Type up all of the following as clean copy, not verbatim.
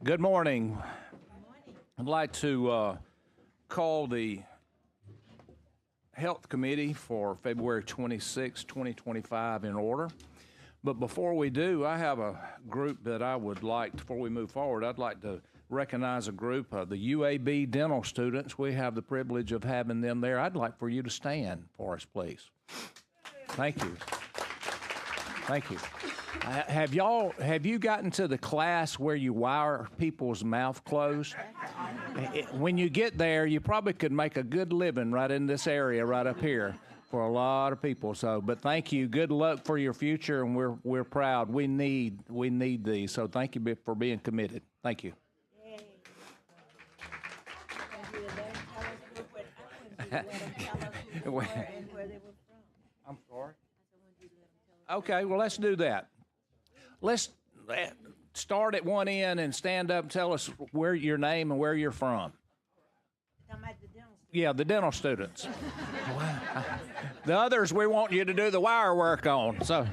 Good morning. I'd like to call the Health Committee for February 26, 2025 in order. But before we do, I have a group that I would like, before we move forward, I'd like to recognize a group of the UAB dental students. We have the privilege of having them there. I'd like for you to stand for us, please. Thank you. Thank you. Have you gotten to the class where you wire people's mouth closed? When you get there, you probably could make a good living right in this area right up here for a lot of people. So, but thank you. Good luck for your future, and we're proud. We need these. So thank you for being committed. Thank you. I'm sorry. Okay, well, let's do that. Let's start at one end and stand up and tell us where your name and where you're from. Yeah, the dental students. The others we want you to do the wire work on. So.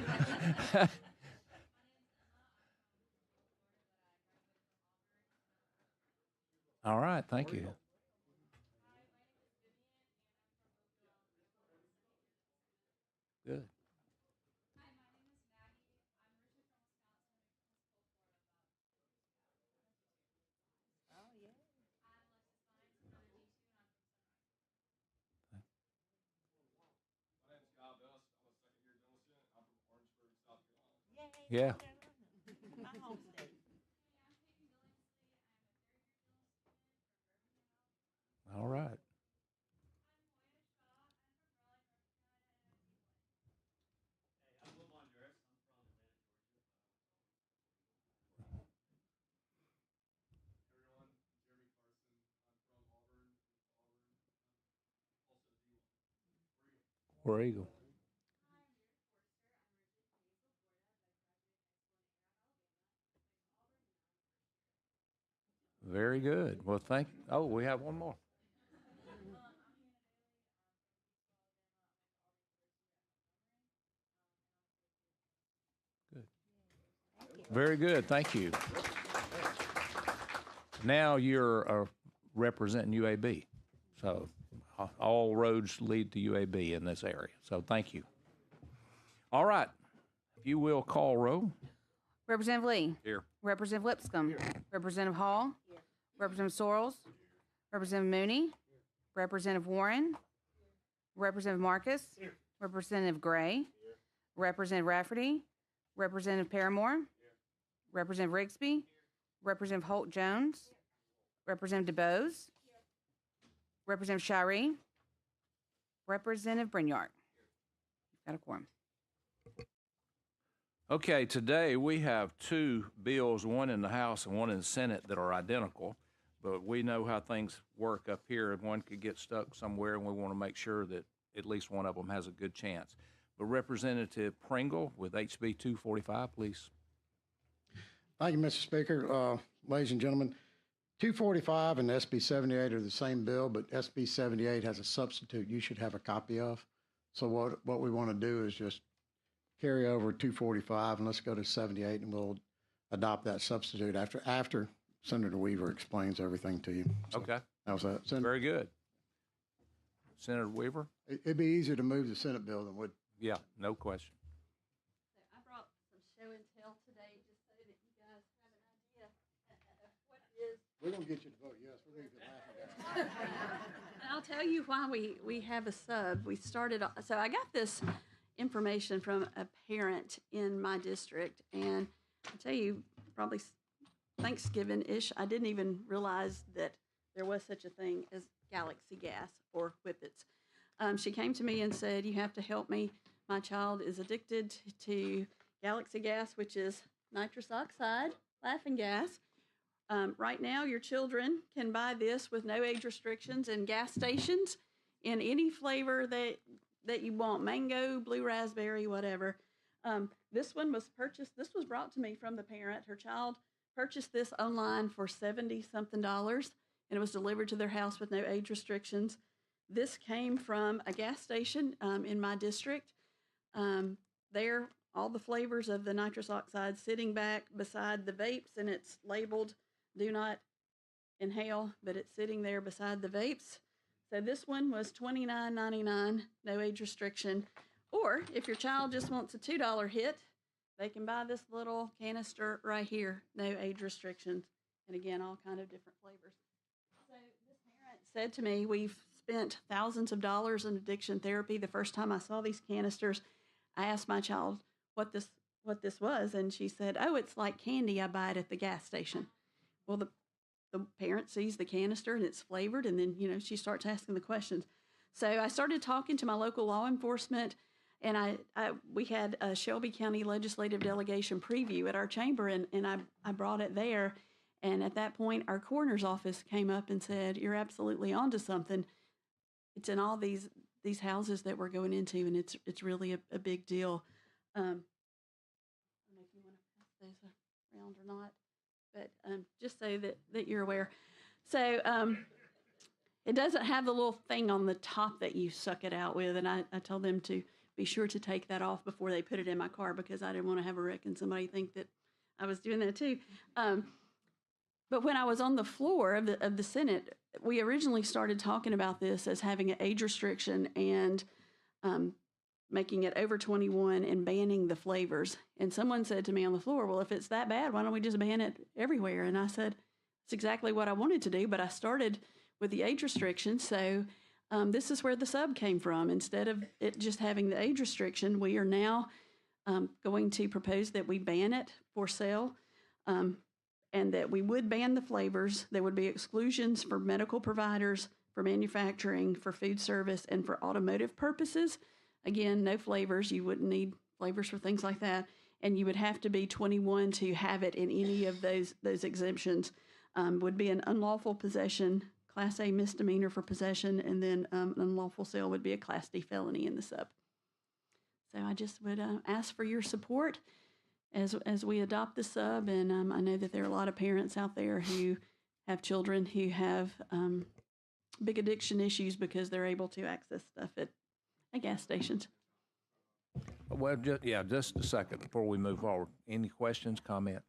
All right, thank you. Good. Yeah. All right. War Eagle. Very good. Well, we have one more. Good. Very good. Thank you. Now you're representing UAB. So all roads lead to UAB in this area. So thank you. All right. If you will call roll. Representative Lee. Here. Representative Lipscomb. Here. Representative Hall. Here. Representative Sorrells. Representative Mooney. Representative Warren. Representative Marcus. Here. Representative Gray. Here. Representative Rafferty. Representative Paramore. Here. Representative Rigsby. Here. Representative Holt Jones. Representative DeBose. Representative Shirey. Representative Brinyard. Got a quorum. Okay, today we have two bills, one in the House and one in the Senate, that are identical, but we know how things work up here, and one could get stuck somewhere, and we want to make sure that at least one of them has a good chance. But Representative Pringle with HB 245, please. Thank you, Mr. Speaker. Ladies and gentlemen, 245 and SB 78 are the same bill, but SB 78 has a substitute you should have a copy of. So what we want to do is just carry over 245 and let's go to 78, and we'll adopt that substitute after Senator Weaver explains everything to you. So okay. That was that. Very good. Senator Weaver? It'd be easier to move the Senate bill than would. Yeah, no question. I brought some show and tell today just so that you guys have an idea of what is. We're going to get you to vote yes. We're going to get laughing. And I'll tell you why we have a sub. We started, so I got this information from a parent in my district, and I'll tell you, probably Thanksgiving-ish, I didn't even realize that there was such a thing as Galaxy gas or Whippets. She came to me and said, you have to help me. My child is addicted to Galaxy gas, which is nitrous oxide, laughing gas. Right now, your children can buy this with no age restrictions in gas stations in any flavor that you want, mango, blue raspberry, whatever. This one was purchased, this was brought to me from the parent. Her child purchased this online for $70-something, and it was delivered to their house with no age restrictions. This came from a gas station in my district. There, all the flavors of the nitrous oxide sitting back beside the vapes, and it's labeled do not inhale, but it's sitting there beside the vapes. So this one was $29.99, no age restriction. Or if your child just wants a $2 hit, they can buy this little canister right here, no age restrictions. And again, all kind of different flavors. So this parent said to me, we've spent thousands of dollars in addiction therapy. The first time I saw these canisters, I asked my child what this was, and she said, oh, it's like candy. I buy it at the gas station. Well, the parent sees the canister and it's flavored, and then, she starts asking the questions. So I started talking to my local law enforcement, and we had a Shelby County legislative delegation preview at our chamber, and I brought it there. And at that point, our coroner's office came up and said, you're absolutely onto something. It's in all these houses that we're going into, and it's really a big deal. I don't know if you want to pass those around or not, but just so that you're aware. So it doesn't have the little thing on the top that you suck it out with, and I told them to be sure to take that off before they put it in my car, because I didn't want to have a wreck and somebody think that I was doing that too. But when I was on the floor of the Senate, we originally started talking about this as having an age restriction and making it over 21 and banning the flavors. And someone said to me on the floor, well, if it's that bad, why don't we just ban it everywhere? And I said, it's exactly what I wanted to do, but I started with the age restriction. So this is where the sub came from. Instead of it just having the age restriction, we are now going to propose that we ban it for sale. And that we would ban the flavors. There would be exclusions for medical providers, for manufacturing, for food service, and for automotive purposes. Again, no flavors. You wouldn't need flavors for things like that. And you would have to be 21 to have it in any of those exemptions. Would be an unlawful possession, Class A misdemeanor for possession, and then an unlawful sale would be a Class D felony in the sub. So I just would ask for your support as we adopt the sub, and I know that there are a lot of parents out there who have children who have big addiction issues because they're able to access stuff at gas stations. Well, just a second before we move forward. Any questions, comments?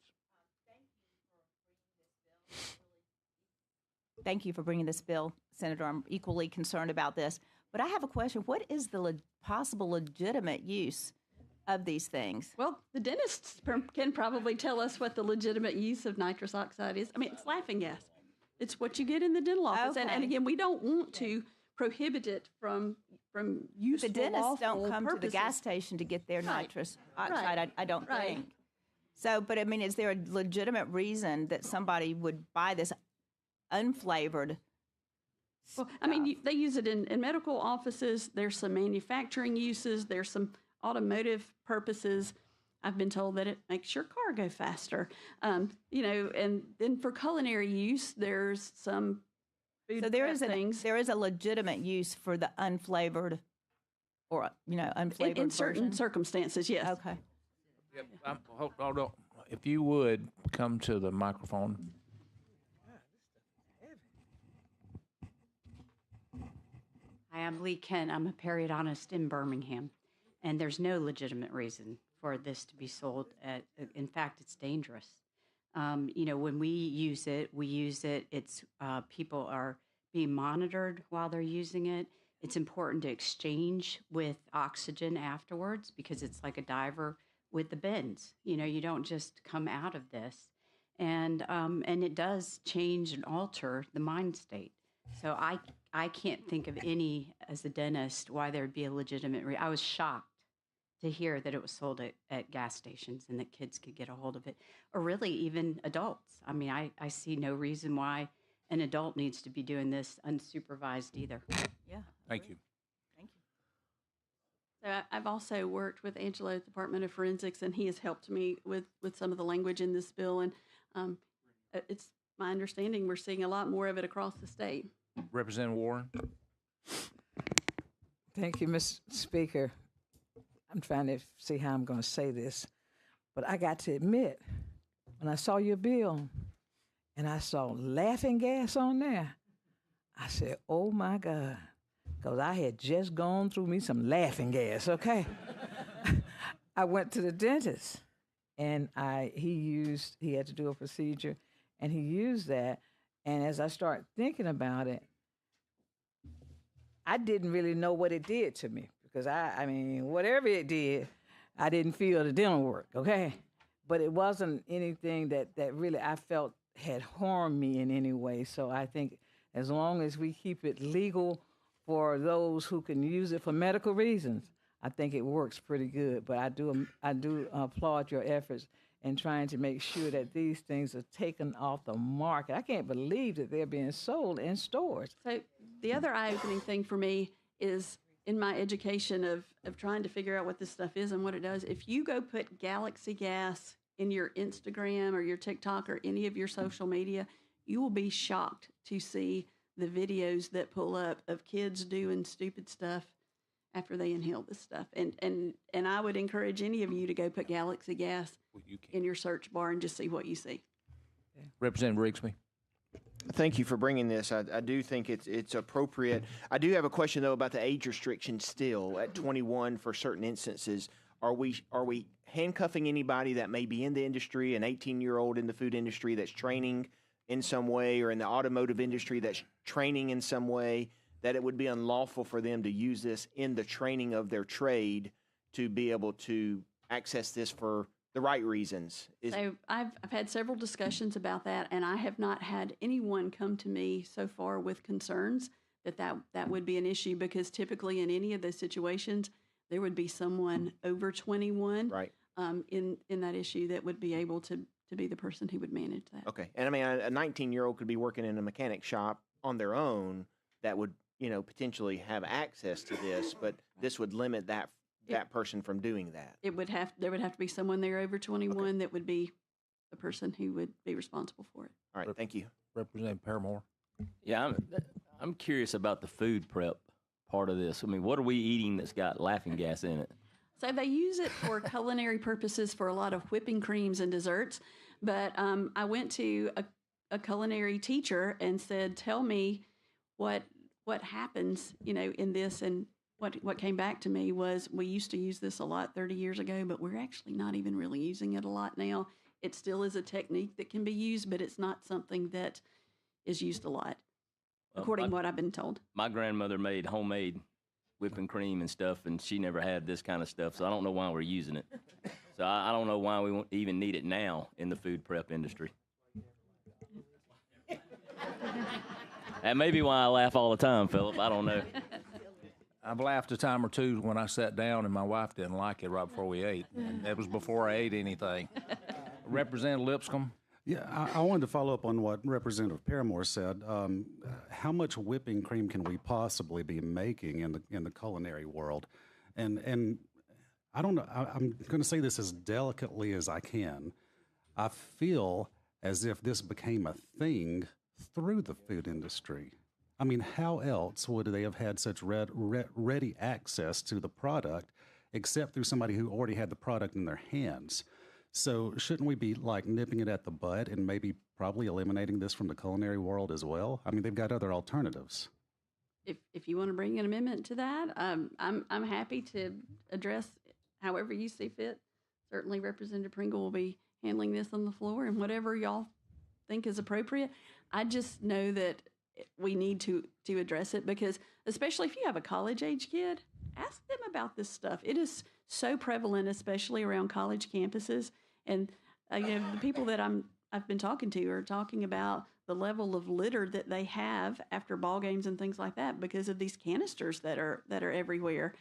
Thank you for bringing this bill, Senator. I'm equally concerned about this. But I have a question. What is the possible legitimate use of these things? Well, the dentists can probably tell us what the legitimate use of nitrous oxide is. I mean, it's laughing gas. It's what you get in the dental office. Okay. And again, we don't want to prohibit it from useful, The dentists don't come purposes. to the gas station to get their nitrous oxide, Right. I don't Right. think. So, but I mean, is there a legitimate reason that somebody would buy this unflavored? Well, I mean, they use it in medical offices. There's some manufacturing uses. There's some automotive purposes. I've been told that it makes your car go faster. And then for culinary use, there's some food So there prep is things. there is a legitimate use for the unflavored, or unflavored in certain version? circumstances, yes. Okay. Hold on. If you would come to the microphone. Hi, I'm Lee Kent. I'm a periodontist in Birmingham, and there's no legitimate reason for this to be sold. In fact, it's dangerous. When we use it, it's people are being monitored while they're using it. It's important to exchange with oxygen afterwards because it's like a diver with the bends. You don't just come out of this. And it does change and alter the mind state. So I can't think of any, as a dentist, why there would be a legitimate I was shocked to hear that it was sold at gas stations and that kids could get a hold of it, or really even adults. I mean, I see no reason why an adult needs to be doing this unsupervised either. Yeah. Thank you. Thank you. So I've also worked with Angelo at the Department of Forensics, and he has helped me with some of the language in this bill. And it's my understanding we're seeing a lot more of it across the state. Representative Warren. Thank you, Mr. Speaker. I'm trying to see how I'm going to say this, but I got to admit, when I saw your bill and I saw laughing gas on there, I said, oh my God, because I had just gone through me some laughing gas, okay? I went to the dentist and he had to do a procedure, and he used that. And as I start thinking about it, I didn't really know what it did to me because I mean, whatever it did, I didn't feel the dental work, okay? But it wasn't anything that really I felt had harmed me in any way. So I think as long as we keep it legal for those who can use it for medical reasons, I think it works pretty good. But I do applaud your efforts in trying to make sure that these things are taken off the market. I can't believe that they're being sold in stores. So the other eye-opening thing for me is in my education of trying to figure out what this stuff is and what it does. If you go put Galaxy Gas in your Instagram or your TikTok or any of your social media, you will be shocked to see the videos that pull up of kids doing stupid stuff after they inhale this stuff. And I would encourage any of you to go put Galaxy Gas in your search bar and just see what you see. Representative Rigsby. Thank you for bringing this. I do think it's appropriate. I do have a question, though, about the age restriction still at 21 for certain instances. Are we handcuffing anybody that may be in the industry, an 18-year-old in the food industry that's training in some way, or in the automotive industry that's training in some way, that it would be unlawful for them to use this in the training of their trade to be able to access this for the right reasons? So I've had several discussions about that, and I have not had anyone come to me so far with concerns that would be an issue, because typically in any of those situations, there would be someone over 21 right. In that issue that would be able to be the person who would manage that. Okay. And I mean, a 19-year-old could be working in a mechanic shop on their own that would, potentially have access to this, but this would limit that person from doing that. There would have to be someone there over 21 that would be the person who would be responsible for it. All right, thank you. Representative Paramore. Yeah, I'm curious about the food prep part of this. I mean, what are we eating that's got laughing gas in it? So they use it for culinary purposes for a lot of whipping creams and desserts. But I went to a culinary teacher and said, tell me what happens, in this. And what came back to me was, we used to use this a lot 30 years ago, but we're actually not even really using it a lot now. It still is a technique that can be used, but it's not something that is used a lot, according to what I've been told. My grandmother made homemade whipping cream and stuff, and she never had this kind of stuff, so I don't know why we're using it. So I don't know why we won't even need it now in the food prep industry. That may be why I laugh all the time, Philip. I don't know. I've laughed a time or two when I sat down and my wife didn't like it right before we ate. And that was before I ate anything. Representative Lipscomb. Yeah, I wanted to follow up on what Representative Paramore said. How much whipping cream can we possibly be making in the culinary world? And I don't know. I'm going to say this as delicately as I can. I feel as if this became a thing through the food industry. I mean, how else would they have had such ready access to the product except through somebody who already had the product in their hands? So shouldn't we be like nipping it at the bud and maybe probably eliminating this from the culinary world as well? I mean, they've got other alternatives. If you want to bring an amendment to that, I'm happy to address however you see fit. Certainly, Representative Pringle will be handling this on the floor, and whatever y'all think is appropriate. I just know that we need to address it, because especially if you have a college-age kid, ask them about this stuff. It is so prevalent, especially around college campuses. And the people that I've been talking to are talking about the level of litter that they have after ball games and things like that because of these canisters that are everywhere.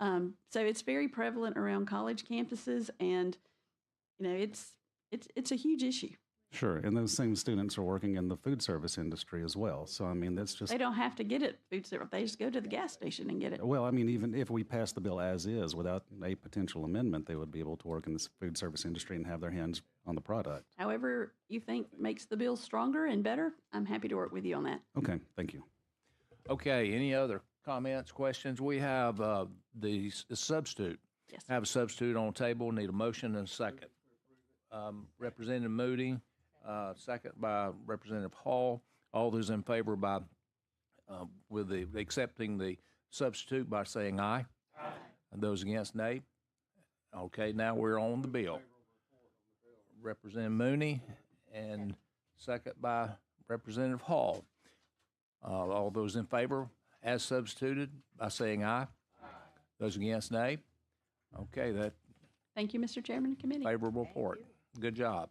So it's very prevalent around college campuses, and it's a huge issue. Sure, and those same students are working in the food service industry as well. So, I mean, that's just... They don't have to get it food service. They just go to the gas station and get it. Well, I mean, even if we pass the bill as is, without a potential amendment, they would be able to work in the food service industry and have their hands on the product. However you think makes the bill stronger and better, I'm happy to work with you on that. Okay, thank you. Okay, any other comments, questions? We have the substitute. Yes. Have a substitute on the table. Need a motion and a second. Representative Moody. Second by Representative Hall. All those in favor by with the accepting the substitute by saying aye. Aye. And those against, nay. Okay, now we're on the bill. Representative Mooney and second by Representative Hall. All those in favor, as substituted, by saying aye. Those against, nay. Okay, that Thank you, Mr. Chairman and Committee. favorable report. Good job.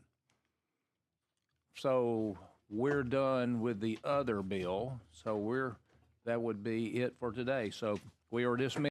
So we're done with the other bill. So that would be it for today. So we are dismissed.